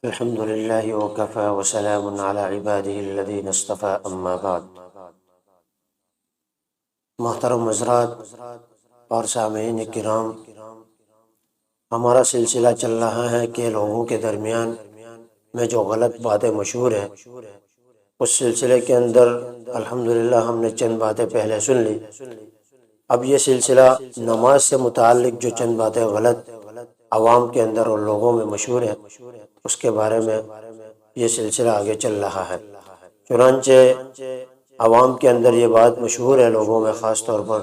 الحمد لله وكفى وسلام على عباده الذين اصطفى اما بعد۔ محترم حضرات اور سامعین کرام، ہمارا سلسلہ چل رہا ہے کہ لوگوں کے درمیان میں جو غلط باتیں مشہور ہیں، اس سلسلے کے اندر الحمدللہ ہم نے چند باتیں پہلے سن لی۔ اب یہ سلسلہ نماز سے متعلق جو چند باتیں غلط عوام کے اندر اور لوگوں میں مشہور ہیں، اس کے بارے میں یہ سلسلہ آگے چل رہا ہے۔ چنانچہ عوام کے اندر یہ بات مشہور ہے، لوگوں میں خاص طور پر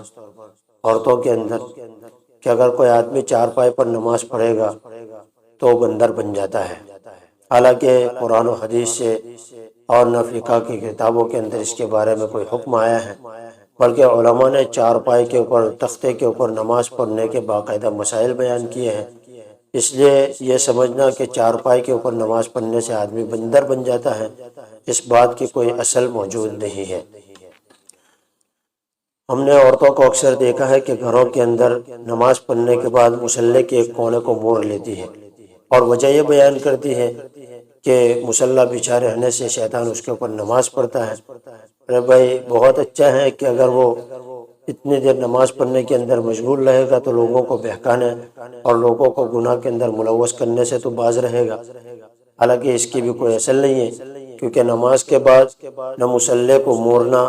عورتوں کے اندر، کہ اگر کوئی آدمی چارپائی پر نماز پڑھے گا تو وہ بندر بن جاتا ہے۔ حالانکہ قرآن و حدیث سے اور نہ فقہ کی کتابوں کے اندر اس کے بارے میں کوئی حکم آیا ہے، بلکہ علماء نے چارپائی کے اوپر، تختے کے اوپر نماز پڑھنے کے باقاعدہ مسائل بیان کیے ہیں۔ اس لیے یہ سمجھنا کہ چارپائی کے اوپر نماز پڑھنے سے آدمی بندر بن جاتا ہے، اس بات کی کوئی اصل موجود نہیں ہے۔ ہم نے عورتوں کو اکثر دیکھا ہے کہ گھروں کے اندر نماز پڑھنے کے بعد مصلی کے ایک کونے کو موڑ لیتی ہے اور وجہ یہ بیان کرتی ہے کہ مصلی بچھا رہنے سے شیطان اس کے اوپر نماز پڑھتا ہے۔ ارے بھائی، بہت اچھا ہے کہ اگر وہ اتنی دیر نماز پڑھنے کے اندر مشغول رہے گا تو لوگوں کو بہکانے اور لوگوں کو گناہ کے اندر ملوث کرنے سے تو باز رہے گا۔ حالانکہ اس کی بھی کوئی اصل نہیں ہے، کیونکہ نماز کے بعد نہ مصلی کو موڑنا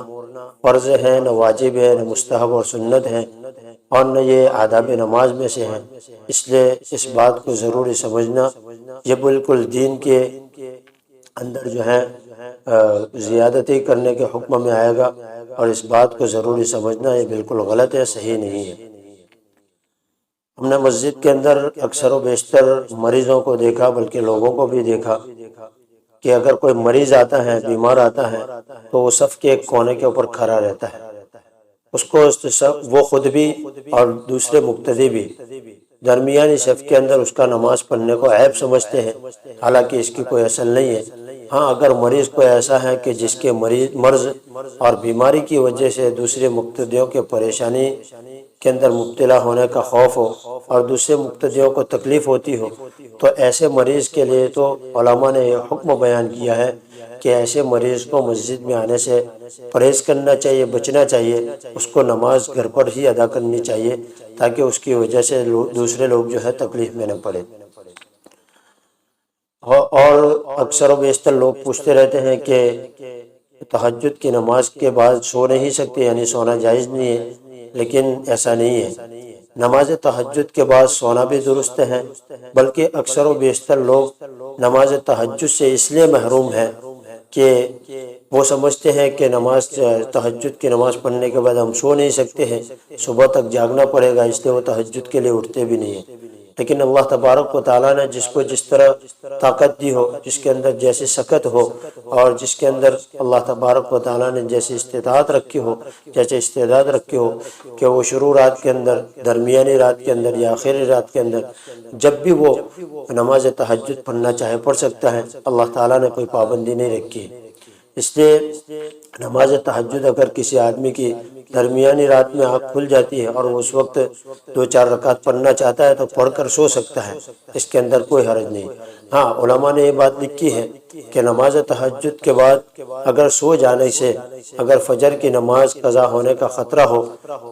فرض ہے، نہ واجب ہے، نہ مستحب اور سنت ہے، اور نہ یہ آداب نماز میں سے ہیں۔ اس لیے اس بات کو ضروری سمجھنا، یہ بالکل دین کے اندر جو ہے زیادتی کرنے کے حکم میں آئے گا، اور اس بات کو ضروری سمجھنا یہ بالکل غلط ہے، صحیح نہیں ہے۔ ہم نے مسجد کے اندر اکثر و بیشتر مریضوں کو دیکھا، بلکہ لوگوں کو بھی دیکھا کہ اگر کوئی مریض آتا ہے، بیمار آتا ہے، تو وہ صف کے ایک کونے کے اوپر کھڑا رہتا ہے۔ اس کو وہ خود بھی اور دوسرے مقتدی بھی درمیانی صف کے اندر اس کا نماز پڑھنے کو عیب سمجھتے ہیں، حالانکہ اس کی کوئی اصل نہیں ہے۔ ہاں، اگر مریض کوئی ایسا ہے کہ جس کے مرض اور بیماری کی وجہ سے دوسرے مقتدیوں کے پریشانی کے اندر مبتلا ہونے کا خوف ہو اور دوسرے مقتدیوں کو تکلیف ہوتی ہو، تو ایسے مریض کے لیے تو علماء نے یہ حکم بیان کیا ہے کہ ایسے مریض کو مسجد میں آنے سے پرہیز کرنا چاہیے، بچنا چاہیے، اس کو نماز گھر پر ہی ادا کرنی چاہیے، تاکہ اس کی وجہ سے دوسرے لوگ جو ہے تکلیف میں نہ پڑے۔ اور اکثر و بیشتر لوگ پوچھتے رہتے ہیں کہ تہجد کی نماز کے بعد سو نہیں سکتے، یعنی سونا جائز نہیں ہے، لیکن ایسا نہیں ہے۔ نماز تہجد کے بعد سونا بھی درست ہے، بلکہ اکثر و بیشتر لوگ نماز تہجد سے اس لیے محروم ہیں کہ وہ سمجھتے ہیں کہ تہجد کی نماز پڑھنے کے بعد ہم سو نہیں سکتے ہیں، صبح تک جاگنا پڑے گا، اس لیے وہ تہجد کے لیے اٹھتے بھی نہیں ہیں۔ لیکن اللہ تبارک و تعالیٰ نے جس کو جس طرح طاقت دی ہو، جس کے اندر جیسی سکت ہو، اور جس کے اندر اللہ تبارک و تعالیٰ نے جیسی استطاعت رکھی ہو، جیسے استعداد رکھی ہو، کہ وہ شروع رات کے اندر، درمیانی رات کے اندر یا آخری رات کے اندر جب بھی وہ نماز تہجد پڑھنا چاہے پڑھ سکتا ہے۔ اللہ تعالیٰ نے کوئی پابندی نہیں رکھی۔ اس لیے نماز تہجد اگر کسی آدمی کی درمیانی رات میں آنکھ کھل جاتی ہے اور وہ اس وقت 2-4 رکعت پڑھنا چاہتا ہے تو پڑھ کر سو سکتا ہے، اس کے اندر کوئی حرج نہیں۔ ہاں، علماء نے یہ بات لکھی ہے کہ نماز تہجد کے بعد اگر سو جانے سے اگر فجر کی نماز قضا ہونے کا خطرہ ہو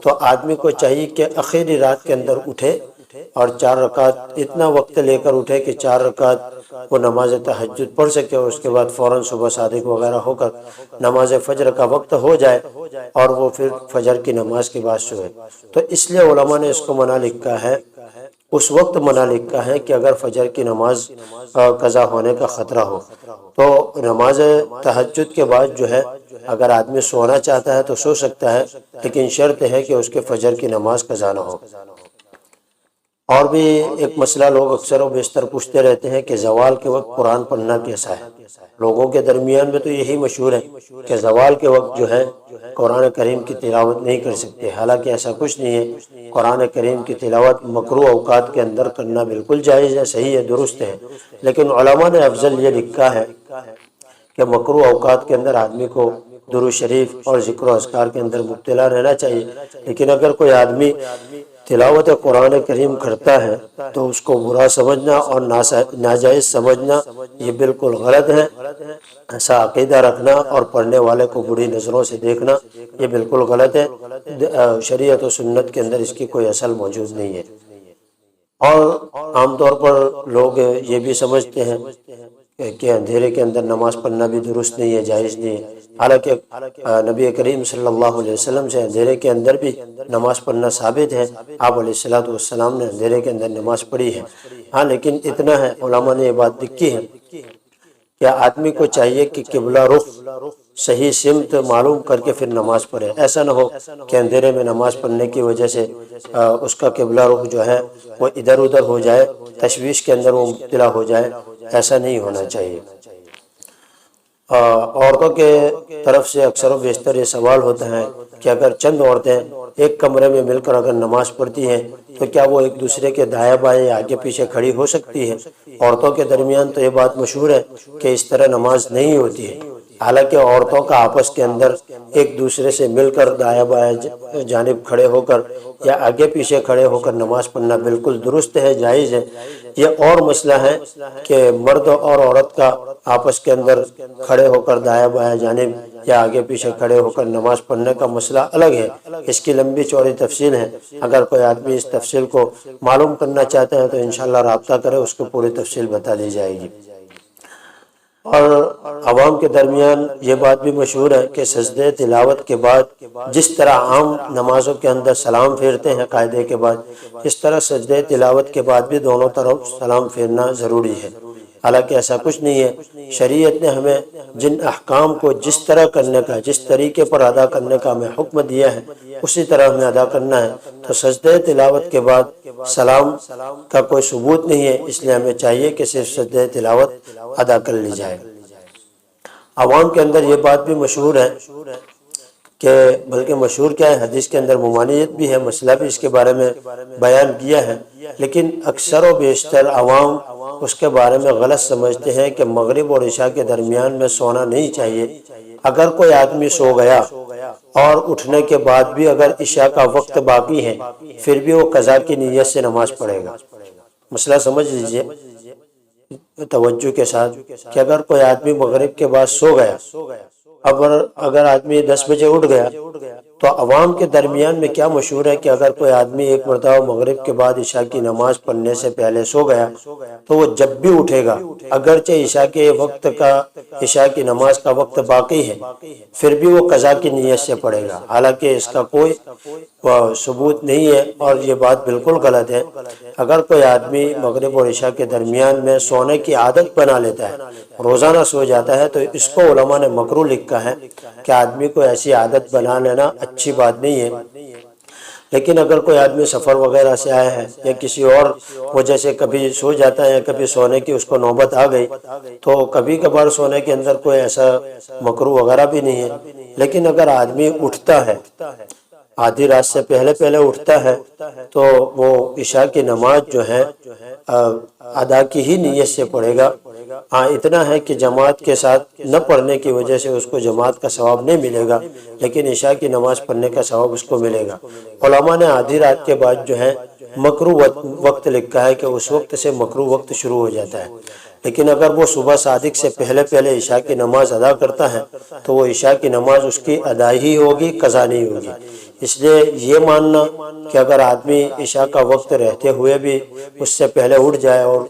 تو آدمی کو چاہیے کہ آخری رات کے اندر اٹھے اور 4 رکعت اتنا وقت لے کر اٹھے کہ 4 رکعت وہ نماز تہجد پڑھ سکے، اور اس کے بعد فوراً صبح صادق وغیرہ ہو کر نماز فجر کا وقت ہو جائے اور وہ پھر فجر کی نماز کے بعد سوئے۔ تو اس لیے علماء نے اس کو منع لکھا ہے، اس وقت منع لکھا ہے کہ اگر فجر کی نماز قضا ہونے کا خطرہ ہو تو نماز تہجد کے بعد جو ہے اگر آدمی سونا چاہتا ہے تو سو سکتا ہے، لیکن شرط ہے کہ اس کے فجر کی نماز قضا نہ ہو۔ اور بھی ایک مسئلہ لوگ اکثر و بیشتر پوچھتے رہتے ہیں کہ زوال کے وقت قرآن پڑھنا کیسا ہے؟ لوگوں کے درمیان میں تو یہی مشہور ہے کہ زوال کے وقت جو ہے قرآن کریم کی تلاوت نہیں کر سکتے، حالانکہ ایسا کچھ نہیں ہے۔ قرآن کریم کی تلاوت مکروہ اوقات کے اندر کرنا بالکل جائز ہے، صحیح ہے، درست ہے، لیکن علماء نے افضل یہ لکھا ہے کہ مکروہ اوقات کے اندر آدمی کو درود شریف اور ذکر و اذکار کے اندر مبتلا رہنا چاہیے۔ لیکن اگر کوئی آدمی تلاوت قرآن کریم کرتا ہے تو اس کو برا سمجھنا اور ناجائز سمجھنا یہ بالکل غلط ہے۔ ایسا عقیدہ رکھنا اور پڑھنے والے کو بری نظروں سے دیکھنا یہ بالکل غلط ہے۔ شریعت و سنت کے اندر اس کی کوئی اصل موجود نہیں ہے۔ اور عام طور پر لوگ یہ بھی سمجھتے ہیں کہ اندھیرے کے اندر نماز پڑھنا بھی درست نہیں ہے، جائز نہیں ہے، حالانکہ نبی کریم صلی اللہ علیہ وسلم سے اندھیرے کے اندر بھی نماز پڑھنا ثابت ہے۔ آپ علیہ السلام نے اندھیرے کے اندر نماز پڑھی ہے۔ ہاں لیکن اتنا ہے، علماء نے یہ بات لکھی ہے کہ آدمی کو چاہیے کہ قبلہ رخ صحیح سمت معلوم کر کے پھر نماز پڑھے۔ ایسا نہ ہو کہ اندھیرے میں نماز پڑھنے کی وجہ سے اس کا قبلہ رخ جو ہے وہ ادھر ادھر ہو جائے، تشویش کے اندر وہ مبتلا ہو جائے، ایسا نہیں ہونا چاہیے۔ عورتوں کے طرف سے اکثر و بیشتر یہ سوال ہوتا ہے کہ اگر چند عورتیں ایک کمرے میں مل کر اگر نماز پڑھتی ہیں تو کیا وہ ایک دوسرے کے دائیں بائیں آگے پیچھے کھڑی ہو سکتی ہے؟ عورتوں کے درمیان تو یہ بات مشہور ہے کہ اس طرح نماز نہیں ہوتی ہے، حالانکہ عورتوں کا آپس کے اندر ایک دوسرے سے مل کر دائیں بائیں جانب کھڑے ہو کر یا آگے پیچھے کھڑے ہو کر نماز پڑھنا بالکل درست ہے، جائز ہے۔ یہ اور مسئلہ ہے کہ مرد اور عورت کا آپس کے اندر کھڑے ہو کر دائیں بائیں جانب یا آگے پیچھے کھڑے ہو کر نماز پڑھنے کا مسئلہ الگ ہے، اس کی لمبی چوڑی تفصیل ہے۔ اگر کوئی آدمی اس تفصیل کو معلوم کرنا چاہتا ہے تو انشاءاللہ رابطہ کرے، اس کو پوری تفصیل بتا دی جائے گی۔ اور عوام کے درمیان یہ بات بھی مشہور ہے کہ سجدہ تلاوت کے بعد جس طرح عام نمازوں کے اندر سلام پھیرتے ہیں قاعدے کے بعد، اس طرح سجدہ تلاوت کے بعد بھی دونوں طرف سلام پھیرنا ضروری ہے۔ حالانکہ ایسا کچھ نہیں ہے، شریعت نے ہمیں جن احکام کو جس طرح کرنے کا، جس طریقے پر ادا کرنے کا ہمیں حکم دیا ہے اسی طرح ہمیں ادا کرنا ہے۔ تو سجدہ تلاوت کے بعد سلام کا کوئی ثبوت نہیں ہے، اس لیے ہمیں چاہیے کہ صرف سجدہ تلاوت ادا کر لی جائے۔ عوام کے اندر یہ بات بھی مشہور ہے کہ بلکہ مشہور کیا ہے، حدیث کے اندر ممانعت بھی ہے، مسئلہ بھی اس کے بارے میں بیان کیا ہے، لیکن اکثر و بیشتر عوام اس کے بارے میں غلط سمجھتے ہیں کہ مغرب اور عشاء کے درمیان میں سونا نہیں چاہیے۔ اگر کوئی آدمی سو گیا اور اٹھنے کے بعد بھی اگر عشاء کا وقت باقی ہے پھر بھی وہ قضا کی نیت سے نماز پڑھے گا۔ مسئلہ سمجھ لیجئے توجہ کے ساتھ کہ اگر کوئی آدمی مغرب کے بعد سو گیا، اگر آدمی 10 بجے اٹھ گیا تو عوام کے درمیان میں کیا مشہور ہے کہ اگر کوئی آدمی ایک مرتبہ مغرب کے بعد عشاء کی نماز پڑھنے سے پہلے سو گیا تو وہ جب بھی اٹھے گا اگرچہ عشاء کی نماز کا وقت باقی ہے پھر بھی وہ قضا کی نیت سے پڑھے گا، حالانکہ اس کا کوئی ثبوت نہیں ہے اور یہ بات بالکل غلط ہے۔ اگر کوئی آدمی مغرب اور عشاء کے درمیان میں سونے کی عادت بنا لیتا ہے، روزانہ سو جاتا ہے، تو اس کو علماء نے مکروہ لکھا ہے کہ آدمی کو ایسی عادت بنا لینا اچھی بات نہیں ہے۔ لیکن اگر کوئی آدمی سفر وغیرہ سے آیا ہے یا کسی اور وجہ سے کبھی سو جاتا ہے یا کبھی سونے کی اس کو نوبت آ گئی تو کبھی کبھار سونے کے اندر کوئی ایسا مکروہ وغیرہ بھی نہیں ہے۔ لیکن اگر آدمی اٹھتا ہے، آدھی رات سے پہلے اٹھتا ہے تو وہ عشاء کی نماز جو ہے ادا کی ہی نیت سے پڑھے گا۔ ہاں اتنا ہے کہ جماعت کے ساتھ نہ پڑھنے کی وجہ سے اس کو جماعت کا ثواب نہیں ملے گا، لیکن عشاء کی نماز پڑھنے کا ثواب اس کو ملے گا۔ علماء نے آدھی رات کے بعد جو ہے مکروہ وقت لکھا ہے کہ اس وقت سے مکروہ وقت شروع ہو جاتا ہے، لیکن اگر وہ صبح صادق سے پہلے عشاء کی نماز ادا کرتا ہے تو وہ عشاء کی نماز اس کی ادائی ہی ہوگی، قضا نہیں ہوگی۔ اس لیے یہ ماننا کہ اگر آدمی عشاء کا وقت رہتے ہوئے بھی اس سے پہلے اٹھ جائے اور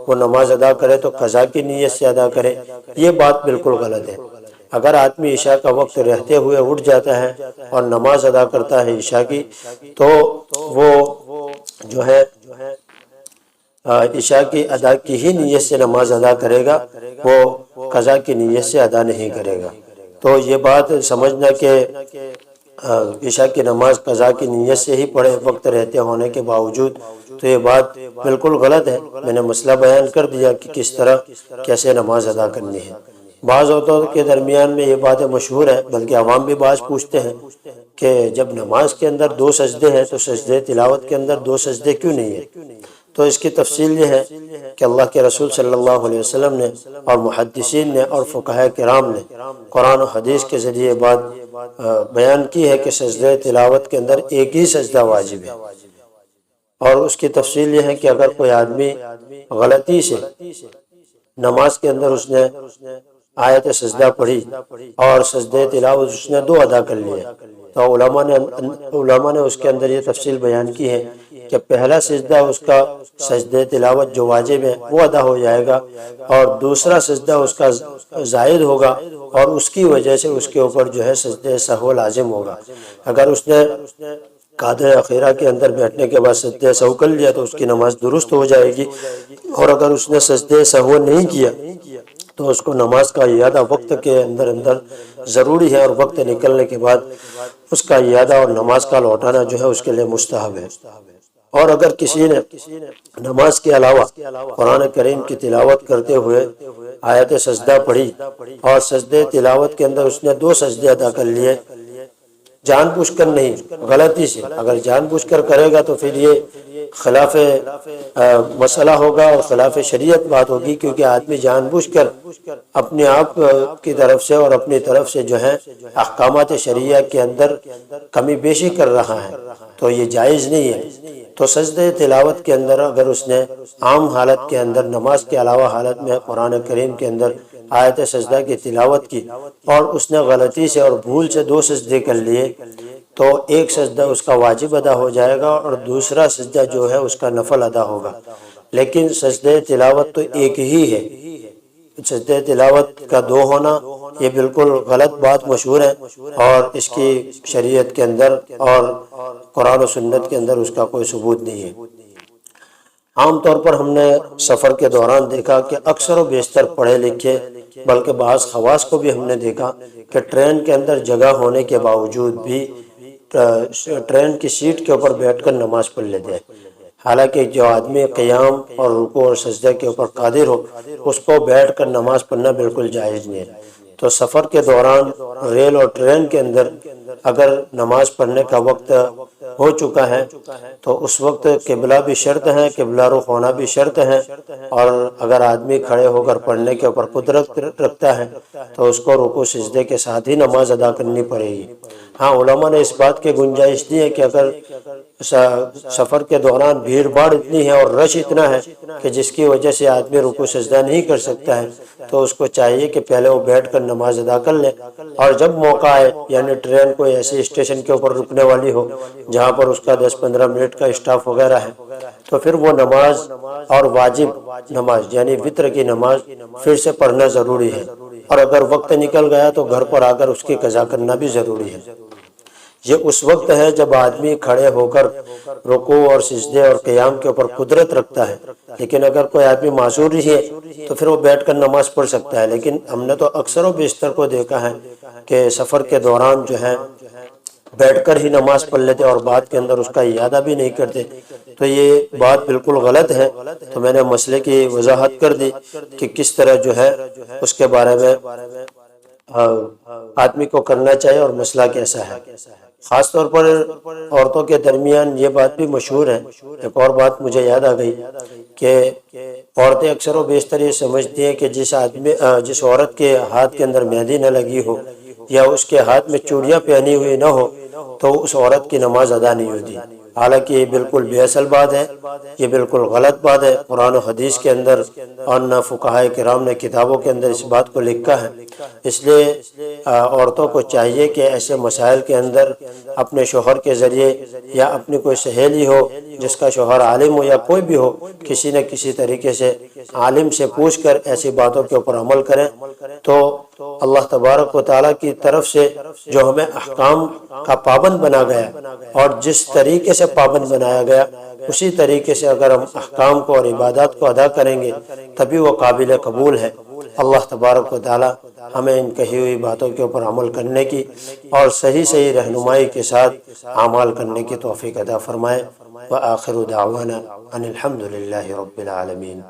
وہ نماز ادا کرے تو قضا کی نیت سے ادا کرے، یہ بات بالکل غلط ہے۔ اگر آدمی عشاء کا وقت رہتے ہوئے اٹھ جاتا ہے اور نماز ادا کرتا ہے عشاء کی تو وہ جو ہے عشاء کی ادا کی ہی نیت سے نماز ادا کرے گا، وہ قضا کی نیت سے ادا نہیں کرے گا۔ تو یہ بات سمجھنا کہ عشاء کی نماز قضا کی نیت سے ہی پڑھے وقت رہتے ہونے کے باوجود، تو یہ بات بالکل غلط ہے۔ میں نے مسئلہ بیان کر دیا کہ کس طرح کیسے نماز ادا کرنی ہے۔ بعض عورتوں کے درمیان میں یہ باتیں مشہور ہے، بلکہ عوام بھی بعض پوچھتے ہیں کہ جب نماز کے اندر 2 سجدے ہیں تو سجدے تلاوت کے اندر 2 سجدے کیوں نہیں ہیں؟ تو اس کی تفصیل یہ ہے کہ اللہ کے رسول صلی اللہ علیہ وسلم نے اور محدثین نے اور فقہاء کرام نے قرآن و حدیث کے ذریعے بات بیان کی ہے کہ سجدہ تلاوت کے اندر ایک ہی سجدہ واجب ہے، اور اس کی تفصیل یہ ہے کہ اگر کوئی آدمی غلطی سے نماز کے اندر اس نے آیت سجدہ پڑھی اور سجدہ تلاوت اس نے 2 ادا کر لیے، تو علماء نے اس کے اندر یہ تفصیل بیان کی ہے کہ پہلا سجدہ اس کا سجدہ تلاوت جو واجب ہے وہ ادا ہو جائے گا، اور دوسرا سجدہ اس کا زائد ہوگا، اور اس کی وجہ سے اس کے اوپر جو ہے سجدہ سہو لازم ہوگا۔ اگر اس نے قعدہ اخیرہ کے اندر بیٹھنے کے بعد سجدہ سہو کر لیا تو اس کی نماز درست ہو جائے گی، اور اگر اس نے سجدہ سہو نہیں کیا تو اس کو نماز کا اعادہ وقت کے اندر ضروری ہے، اور وقت نکلنے کے بعد اس کا اعادہ اور نماز کا لوٹانا جو ہے اس کے لیے مستحب ہے۔ اور اگر کسی نے نماز کے علاوہ قرآن کریم کی تلاوت کرتے ہوئے آیت سجدہ پڑھی اور سجدہ تلاوت کے اندر اس نے 2 سجدے ادا کر لیے، جان بوجھ کر نہیں، غلطی سے، اگر جان بوجھ کر کرے گا تو پھر یہ خلاف مسئلہ ہوگا اور خلاف شریعت بات ہوگی، کیونکہ آدمی جان بوجھ کر اپنے آپ کی طرف سے اور اپنی طرف سے جو ہے احکامات شریعہ کے اندر کمی بیشی کر رہا ہے، تو یہ جائز نہیں ہے۔ تو سجدہ تلاوت کے اندر اگر اس نے عام حالت کے اندر نماز کے علاوہ حالت میں قرآن کریم کے اندر آیت سجدہ کی تلاوت کی اور اس نے غلطی سے اور بھول سے 2 سجدے کر لیے، تو ایک سجدہ اس کا واجب ادا ہو جائے گا اور دوسرا سجدہ جو ہے اس کا نفل ادا ہوگا، لیکن سجدہ تلاوت تو ایک ہی ہے۔ سجدہ تلاوت کا 2 ہونا یہ بالکل غلط بات مشہور ہے، اور اس کی شریعت کے اندر اور قرآن و سنت کے اندر اس کا کوئی ثبوت نہیں ہے۔ عام طور پر ہم نے سفر کے دوران دیکھا کہ اکثر و بیشتر پڑھے لکھے بلکہ بعض خواص کو بھی ہم نے دیکھا کہ ٹرین کے اندر جگہ ہونے کے باوجود بھی ٹرین کی سیٹ کے اوپر بیٹھ کر نماز پڑھ لیتے ہیں، حالانکہ جو آدمی قیام اور رکوع اور سجدہ کے اوپر قادر ہو اس کو بیٹھ کر نماز پڑھنا بالکل جائز نہیں ہے۔ تو سفر کے دوران ریل اور ٹرین کے اندر اگر نماز پڑھنے کا وقت ہو چکا ہے تو اس وقت قبلہ بھی شرط ہے، قبلہ رخ ہونا بھی شرط ہے، اور اگر آدمی کھڑے ہو کر پڑھنے کے اوپر قدرت رکھتا ہے تو اس کو رکوع سجدے کے ساتھ ہی نماز ادا کرنی پڑے گی۔ ہاں، علماء نے اس بات کی گنجائش دی ہے کہ اگر سفر کے دوران بھیڑ بھاڑ اتنی ہے اور رش اتنا ہے کہ جس کی وجہ سے آدمی رکوع سجدہ نہیں کر سکتا ہے تو اس کو چاہیے کہ پہلے وہ بیٹھ کر نماز ادا کر لے، اور جب موقع آئے یعنی ٹرین کوئی ایسے اسٹیشن کے اوپر رکنے والی ہو جہاں پر اس کا 10-15 منٹ کا اسٹاپ وغیرہ ہے تو پھر وہ نماز اور واجب نماز یعنی وتر کی نماز پھر سے پڑھنا ضروری ہے، اور اگر وقت نکل گیا تو گھر پر آ کر اس کی قضا کرنا بھی ضروری ہے۔ یہ اس وقت ہے جب آدمی کھڑے ہو کر رکوع اور سجدے اور قیام کے اوپر قدرت رکھتا ہے، لیکن اگر کوئی آدمی معذور ہی ہے تو پھر وہ بیٹھ کر نماز پڑھ سکتا ہے۔ لیکن ہم نے تو اکثر و بیشتر کو دیکھا ہے کہ سفر کے دوران جو ہے بیٹھ کر ہی نماز پڑھ لیتے اور بعد کے اندر اس کا اعادہ بھی نہیں کرتے، تو یہ بات بالکل غلط ہے۔ تو میں نے مسئلے کی وضاحت کر دی کہ کس طرح جو ہے اس کے بارے میں آدمی کو کرنا چاہیے اور مسئلہ کیسا ہے۔ خاص طور پر عورتوں کے درمیان یہ بات بھی مشہور ہے۔ ایک اور بات مجھے یاد آ گئی کہ عورتیں اکثر و بیشتر یہ سمجھتی ہیں کہ جس عورت کے ہاتھ کے اندر مہندی نہ لگی ہو یا اس کے ہاتھ میں چوڑیاں پہنی ہوئی نہ ہو تو اس عورت کی نماز ادا نہیں ہوتی، حالانکہ یہ بالکل بے اصل بات ہے، یہ بالکل غلط بات ہے۔ قرآن و حدیث کے اندر اور نہ فقہائے کرام نے کتابوں کے اندر اس بات کو لکھا ہے۔ اس لیے عورتوں کو چاہیے کہ ایسے مسائل کے اندر اپنے شوہر کے ذریعے یا اپنی کوئی سہیلی ہو جس کا شوہر عالم ہو یا کوئی بھی ہو، کسی نہ کسی طریقے سے عالم سے پوچھ کر ایسی باتوں کے اوپر عمل کریں تو اللہ تبارک و تعالیٰ کی طرف سے جو ہمیں احکام کا پابند بنا گیا اور جس طریقے سے پابند بنایا گیا اسی طریقے سے اگر ہم احکام کو اور عبادات کو ادا کریں گے تبھی وہ قابل قبول ہے۔ اللہ تبارک و تعالیٰ ہمیں ان کہی ہوئی باتوں کے اوپر عمل کرنے کی اور صحیح رہنمائی کے ساتھ اعمال کرنے کی توفیق عطا فرمائے۔ وآخر دعوانا ان الحمد للہ رب العالمین۔